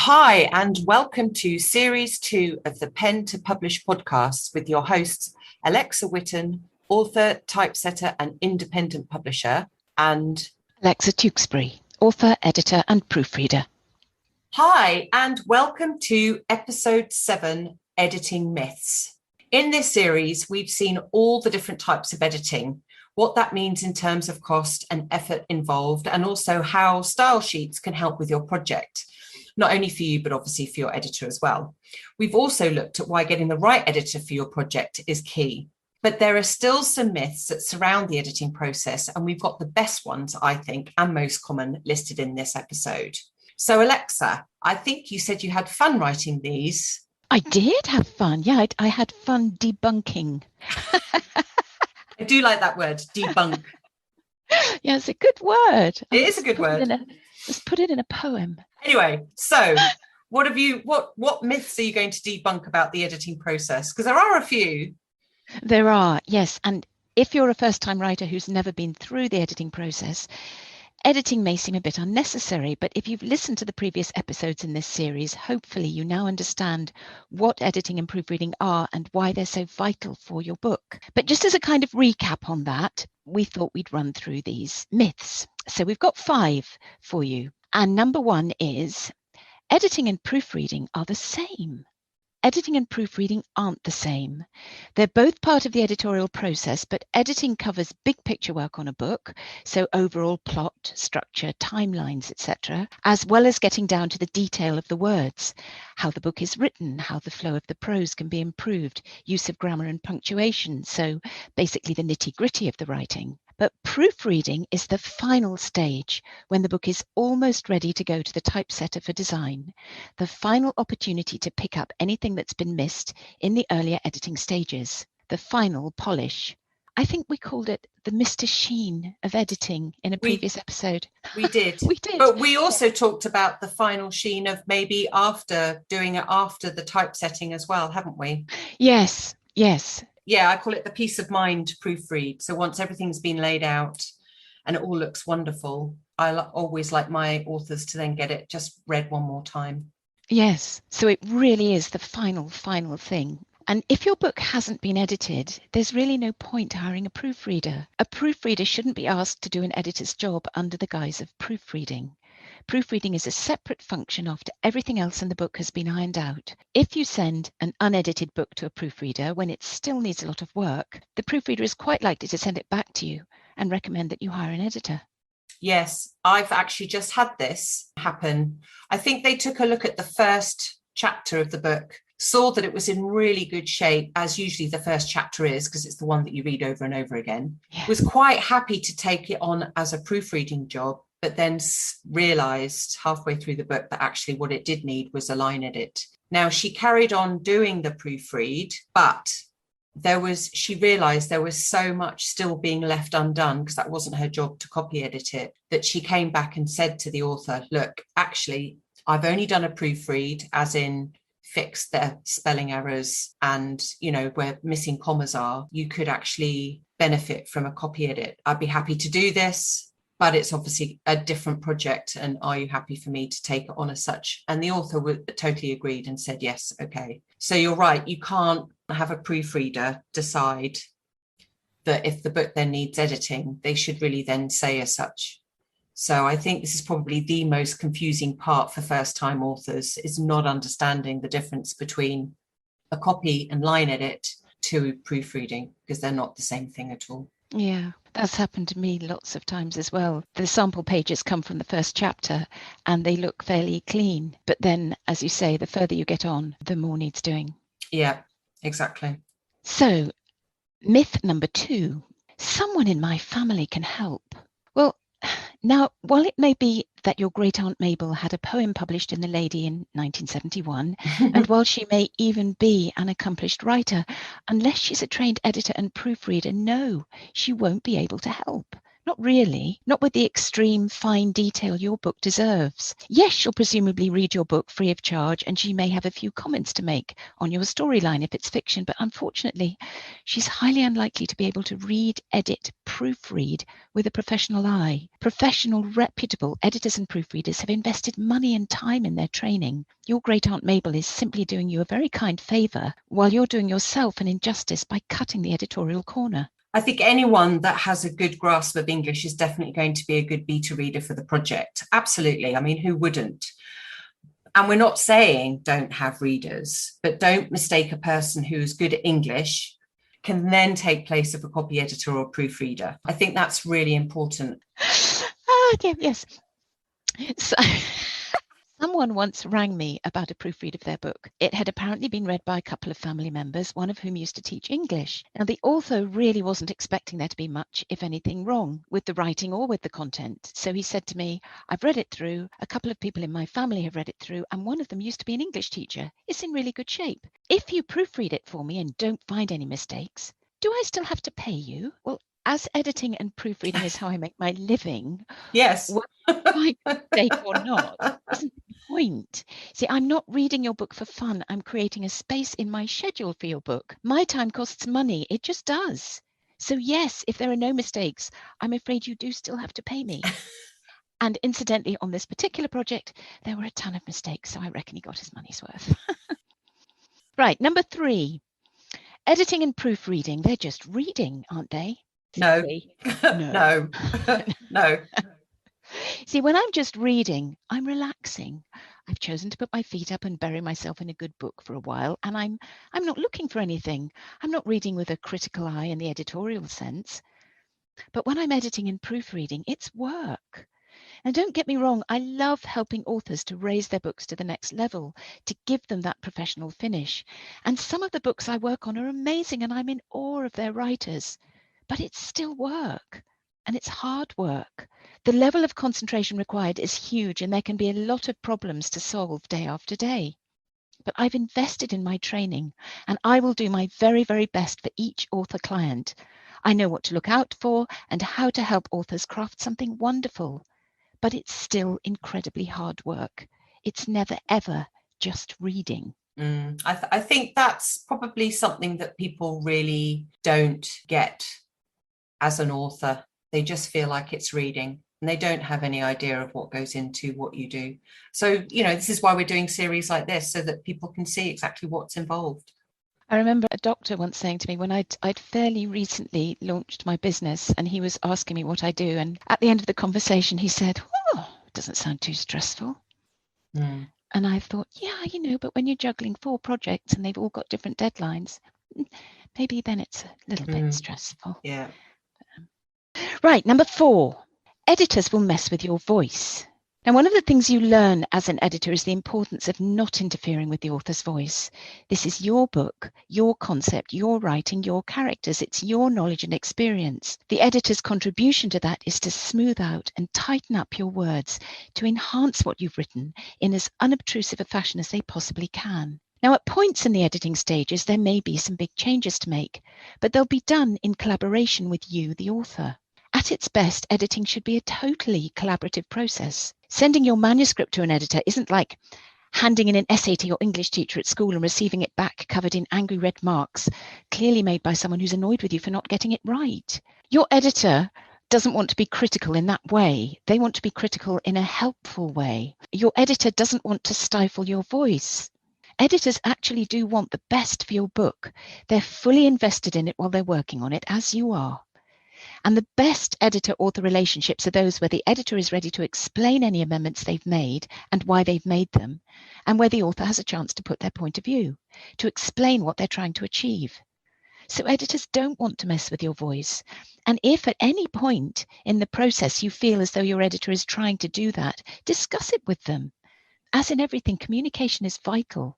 Hi, and welcome to Series 2 of the Pen to Publish podcast with your hosts, Alexa Whitten, author, typesetter, and independent publisher, and Alexa Tewkesbury, author, editor, and proofreader. Hi, and welcome to Episode 7, Editing Myths. In this series, we've seen all the different types of editing, what that means in terms of cost and effort involved, and also how style sheets can help with your project. Not only for you, but obviously for your editor as well. We've also looked at why getting the right editor for your project is key. But there are still some myths that surround the editing process, and we've got the best ones, I think, and most common listed in this episode. So Alexa, I think you said you had fun writing these. I did have fun. Yeah, I had fun debunking. I do like that word, debunk. Yeah, it's a good word. It is a good word. Let's put it in a poem. Anyway, so what myths are you going to debunk about the editing process? Because there are a few. There are, yes. And if you're a first-time writer who's never been through the editing process, editing may seem a bit unnecessary, but if you've listened to the previous episodes in this series, hopefully you now understand what editing and proofreading are and why they're so vital for your book. But just as a kind of recap on that, we thought we'd run through these myths. So we've got 5 for you. And number 1 is editing and proofreading are the same. Editing and proofreading aren't the same. They're both part of the editorial process, but editing covers big picture work on a book, so overall plot, structure, timelines, etc., as well as getting down to the detail of the words, how the book is written, how the flow of the prose can be improved, use of grammar and punctuation, so basically the nitty-gritty of the writing. But proofreading is the final stage when the book is almost ready to go to the typesetter for design, the final opportunity to pick up anything that's been missed in the earlier editing stages, the final polish. I think we called it the Mr. Sheen of editing in a previous episode. We did. We did. But we also talked about the final sheen of maybe doing it after the typesetting as well, haven't we? Yes. Yeah, I call it the peace of mind proofread. So once everything's been laid out and it all looks wonderful, I always like my authors to then get it just read one more time. Yes, so it really is the final thing. And if your book hasn't been edited, there's really no point hiring a proofreader. A proofreader shouldn't be asked to do an editor's job under the guise of proofreading. Proofreading is a separate function after everything else in the book has been ironed out. If you send an unedited book to a proofreader when it still needs a lot of work, the proofreader is quite likely to send it back to you and recommend that you hire an editor. Yes, I've actually just had this happen. I think they took a look at the first chapter of the book, saw that it was in really good shape, as usually the first chapter is, because it's the one that you read over and over again, was quite happy to take it on as a proofreading job, but then realised halfway through the book that actually what it did need was a line edit. Now, she carried on doing the proofread, but she realised there was so much still being left undone, because that wasn't her job to copy edit it, that she came back and said to the author, look, actually, I've only done a proofread, as in fix the spelling errors and, where missing commas are. You could actually benefit from a copy edit. I'd be happy to do this, but it's obviously a different project, and are you happy for me to take it on as such? And the author totally agreed and said, yes, okay. So you're right, you can't have a proofreader decide that if the book then needs editing, they should really then say as such. So I think this is probably the most confusing part for first-time authors, is not understanding the difference between a copy and line edit to proofreading, because they're not the same thing at all. Yeah, that's happened to me lots of times as well. The sample pages come from the first chapter and they look fairly clean. But then, as you say, the further you get on, the more needs doing. Yeah, exactly. So, myth number 2, someone in my family can help. Well, now, while it may be that your great aunt Mabel had a poem published in The Lady in 1971, and while she may even be an accomplished writer, unless she's a trained editor and proofreader, no, she won't be able to help, Not really, not with the extreme fine detail your book deserves. Yes, she'll presumably read your book free of charge, and she may have a few comments to make on your storyline if it's fiction, but unfortunately, she's highly unlikely to be able to read, edit, proofread with a professional eye. Professional, reputable editors and proofreaders have invested money and time in their training. Your great aunt Mabel is simply doing you a very kind favour, while you're doing yourself an injustice by cutting the editorial corner. I think anyone that has a good grasp of English is definitely going to be a good beta reader for the project. Absolutely. I mean, who wouldn't? And we're not saying don't have readers, but don't mistake a person who is good at English can then take place of a copy editor or proofreader. I think that's really important. Okay, yes. So, someone once rang me about a proofread of their book. It had apparently been read by a couple of family members, one of whom used to teach English. Now, the author really wasn't expecting there to be much, if anything, wrong with the writing or with the content. So he said to me, I've read it through, a couple of people in my family have read it through, and one of them used to be an English teacher. It's in really good shape. If you proofread it for me and don't find any mistakes, do I still have to pay you? Well, as editing and proofreading is how I make my living, yes, whether I mistake or not isn't the point. See, I'm not reading your book for fun. I'm creating a space in my schedule for your book. My time costs money. It just does. So yes, if there are no mistakes, I'm afraid you do still have to pay me. And incidentally, on this particular project, there were a ton of mistakes, so I reckon he got his money's worth. Right, number 3. Editing and proofreading, they're just reading, aren't they? No. No. No. See, when I'm just reading, I'm relaxing. I've chosen to put my feet up and bury myself in a good book for a while, and I'm not looking for anything. I'm not reading with a critical eye in the editorial sense. But when I'm editing and proofreading, it's work. And don't get me wrong, I love helping authors to raise their books to the next level, to give them that professional finish. And some of the books I work on are amazing, and I'm in awe of their writers. But it's still work, and it's hard work. The level of concentration required is huge, and there can be a lot of problems to solve day after day. But I've invested in my training, and I will do my very, very best for each author client. I know what to look out for and how to help authors craft something wonderful. But it's still incredibly hard work. It's never, ever just reading. I think that's probably something that people really don't get as an author. They just feel like it's reading, and they don't have any idea of what goes into what you do. So, this is why we're doing series like this, so that people can see exactly what's involved. I remember a doctor once saying to me when I'd fairly recently launched my business, and he was asking me what I do. And at the end of the conversation, he said, "Oh, it doesn't sound too stressful." And I thought, yeah, but when you're juggling 4 projects and they've all got different deadlines, maybe then it's a little bit stressful. Yeah. Right, number 4, editors will mess with your voice. Now, one of the things you learn as an editor is the importance of not interfering with the author's voice. This is your book, your concept, your writing, your characters. It's your knowledge and experience. The editor's contribution to that is to smooth out and tighten up your words, to enhance what you've written in as unobtrusive a fashion as they possibly can. Now, at points in the editing stages, there may be some big changes to make, but they'll be done in collaboration with you, the author. At its best, editing should be a totally collaborative process. Sending your manuscript to an editor isn't like handing in an essay to your English teacher at school and receiving it back covered in angry red marks, clearly made by someone who's annoyed with you for not getting it right. Your editor doesn't want to be critical in that way. They want to be critical in a helpful way. Your editor doesn't want to stifle your voice. Editors actually do want the best for your book. They're fully invested in it while they're working on it, as you are. And the best editor-author relationships are those where the editor is ready to explain any amendments they've made and why they've made them, and where the author has a chance to put their point of view, to explain what they're trying to achieve. So editors don't want to mess with your voice. And if at any point in the process you feel as though your editor is trying to do that, discuss it with them. As in everything, communication is vital.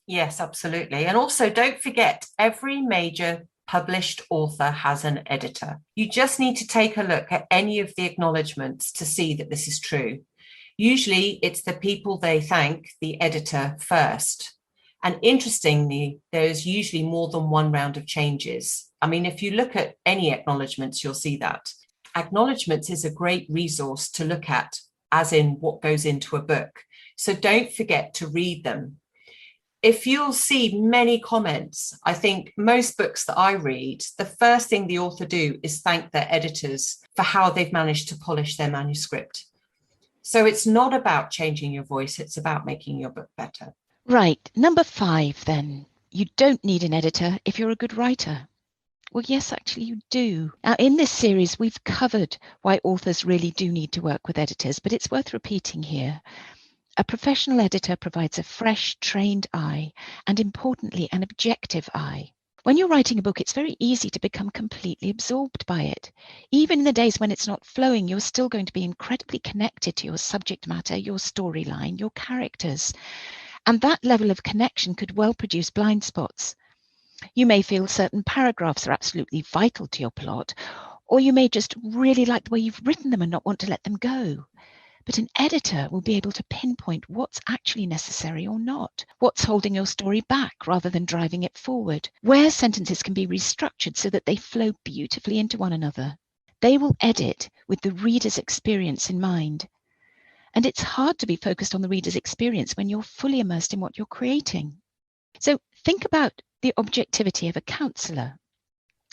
Yes, absolutely. And also, don't forget, every major published author has an editor. You just need to take a look at any of the acknowledgements to see that this is true. Usually it's the people they thank the editor first. And interestingly, there's usually more than one round of changes. I mean, if you look at any acknowledgements, you'll see that. acknowledgements is a great resource to look at, as in what goes into a book. So don't forget to read them. If you'll see many comments, I think most books that I read, the first thing the author do is thank their editors for how they've managed to polish their manuscript. So it's not about changing your voice, it's about making your book better. Right. Number 5, then. You don't need an editor if you're a good writer. Well, yes, actually you do. Now, in this series, we've covered why authors really do need to work with editors, but it's worth repeating here. A professional editor provides a fresh, trained eye, and importantly, an objective eye. When you're writing a book, it's very easy to become completely absorbed by it. Even in the days when it's not flowing, you're still going to be incredibly connected to your subject matter, your storyline, your characters. And that level of connection could well produce blind spots. You may feel certain paragraphs are absolutely vital to your plot, or you may just really like the way you've written them and not want to let them go. But an editor will be able to pinpoint what's actually necessary or not, what's holding your story back rather than driving it forward, where sentences can be restructured so that they flow beautifully into one another. They will edit with the reader's experience in mind. And it's hard to be focused on the reader's experience when you're fully immersed in what you're creating. So think about the objectivity of a counsellor.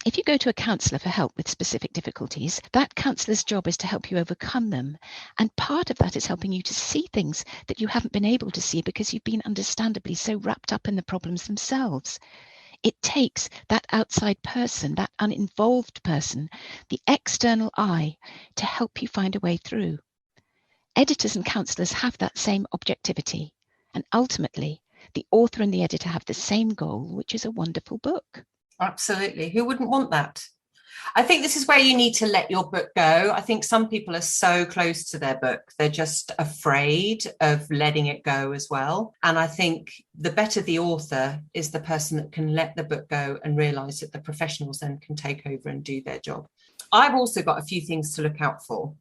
If you go to a counsellor for help with specific difficulties, that counsellor's job is to help you overcome them. And part of that is helping you to see things that you haven't been able to see because you've been understandably so wrapped up in the problems themselves. It takes that outside person, that uninvolved person, the external eye, to help you find a way through. Editors and counsellors have that same objectivity. And ultimately, the author and the editor have the same goal, which is a wonderful book. Absolutely. Who wouldn't want that? I think this is where you need to let your book go. I think some people are so close to their book, they're just afraid of letting it go as well. And I think the better the author is the person that can let the book go and realise that the professionals then can take over and do their job. I've also got a few things to look out for.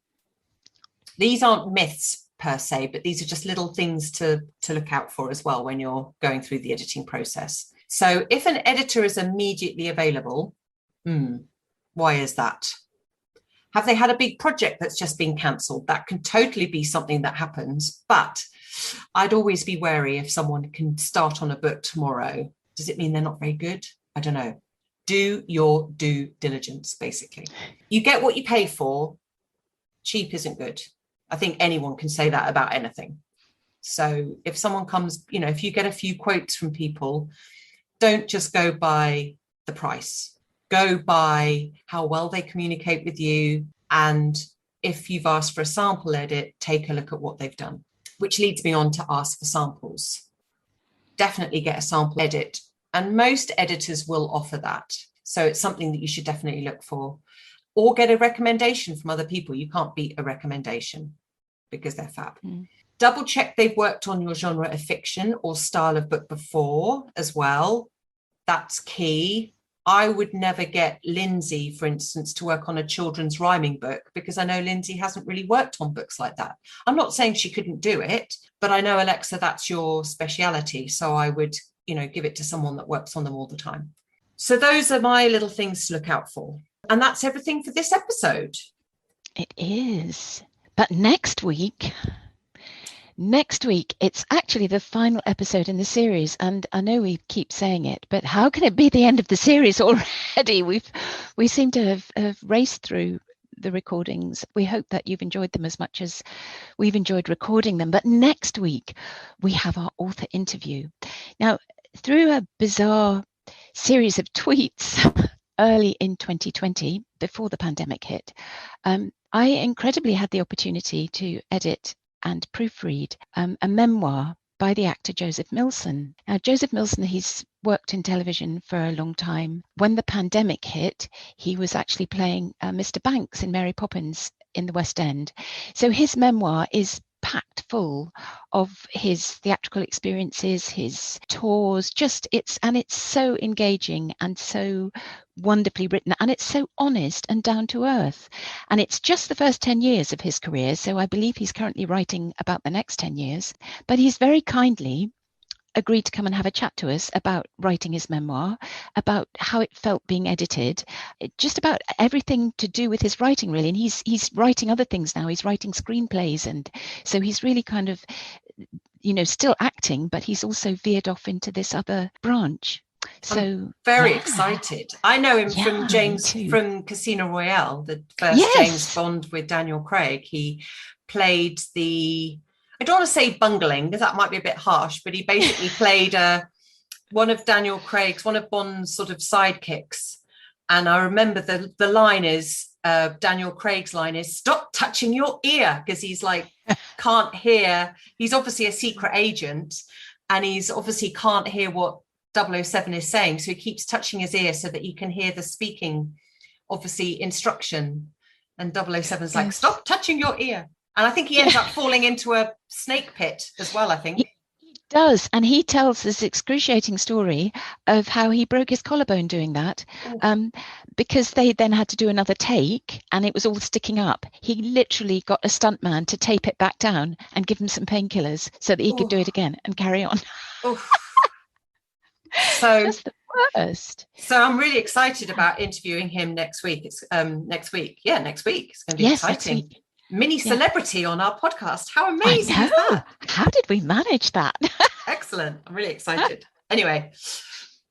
These aren't myths per se, but these are just little things to look out for as well when you're going through the editing process. So if an editor is immediately available, why is that? Have they had a big project that's just been cancelled? That can totally be something that happens, but I'd always be wary if someone can start on a book tomorrow. Does it mean they're not very good? I don't know. Do your due diligence, basically. You get what you pay for. Cheap isn't good. I think anyone can say that about anything. So if someone comes, if you get a few quotes from people, don't just go by the price. Go by how well they communicate with you. And if you've asked for a sample edit, take a look at what they've done, which leads me on to ask for samples. Definitely get a sample edit. And most editors will offer that. So it's something that you should definitely look for. Or get a recommendation from other people. You can't beat a recommendation because they're fab. Double check they've worked on your genre of fiction or style of book before as well. That's key. I would never get Lindsay, for instance, to work on a children's rhyming book because I know Lindsay hasn't really worked on books like that. I'm not saying she couldn't do it, but I know, Alexa, that's your speciality. So I would, give it to someone that works on them all the time. So those are my little things to look out for. And that's everything for this episode. It is. But next week, it's actually the final episode in the series. And I know we keep saying it, but how can it be the end of the series already? We seem to have raced through the recordings. We hope that you've enjoyed them as much as we've enjoyed recording them. But next week, we have our author interview. Now, through a bizarre series of tweets early in 2020, before the pandemic hit, I incredibly had the opportunity to edit and proofread a memoir by the actor Joseph Milson. Now, Joseph Milson, he's worked in television for a long time. When the pandemic hit, he was actually playing Mr. Banks in Mary Poppins in the West End. So his memoir is packed full of his theatrical experiences, his tours, it's so engaging and so wonderfully written, and it's so honest and down to earth. And it's just the first 10 years of his career, so I believe he's currently writing about the next 10 years. But he's very kindly agreed to come and have a chat to us about writing his memoir, about how it felt being edited, just about everything to do with his writing, really. And he's writing other things now. He's writing screenplays, and so he's really kind of, still acting, but he's also veered off into this other branch. So I'm very excited. I know him from James from Casino Royale, the first James Bond with Daniel Craig. He played I don't want to say bungling, because that might be a bit harsh, but he basically played one of Bond's sort of sidekicks. And I remember the line is, Daniel Craig's line is, "Stop touching your ear," because he's like, can't hear. He's obviously a secret agent, and he's obviously can't hear what 007 is saying. So he keeps touching his ear so that he can hear the speaking, obviously, instruction. And 007's like, "Stop touching your ear." And I think he ends up falling into a snake pit as well, I think. He does. And he tells this excruciating story of how he broke his collarbone doing that, because they then had to do another take and it was all sticking up. He literally got a stuntman to tape it back down and give him some painkillers so that he could do it again and carry on. So just the worst. So I'm really excited about interviewing him next week. It's next week. Yeah, next week. It's going to be exciting. Mini celebrity on our podcast. How amazing is that? How did we manage that? Excellent. I'm really excited. Anyway,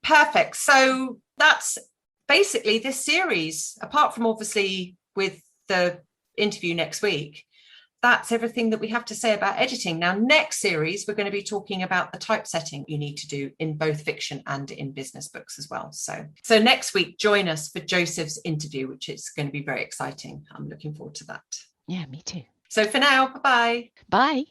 perfect. So that's basically this series, apart from obviously with the interview next week. That's everything that we have to say about editing. Now, next series, we're going to be talking about the typesetting you need to do in both fiction and in business books as well. So next week, join us for Joseph's interview, which is going to be very exciting. I'm looking forward to that. Yeah, me too. So for now, bye-bye. Bye.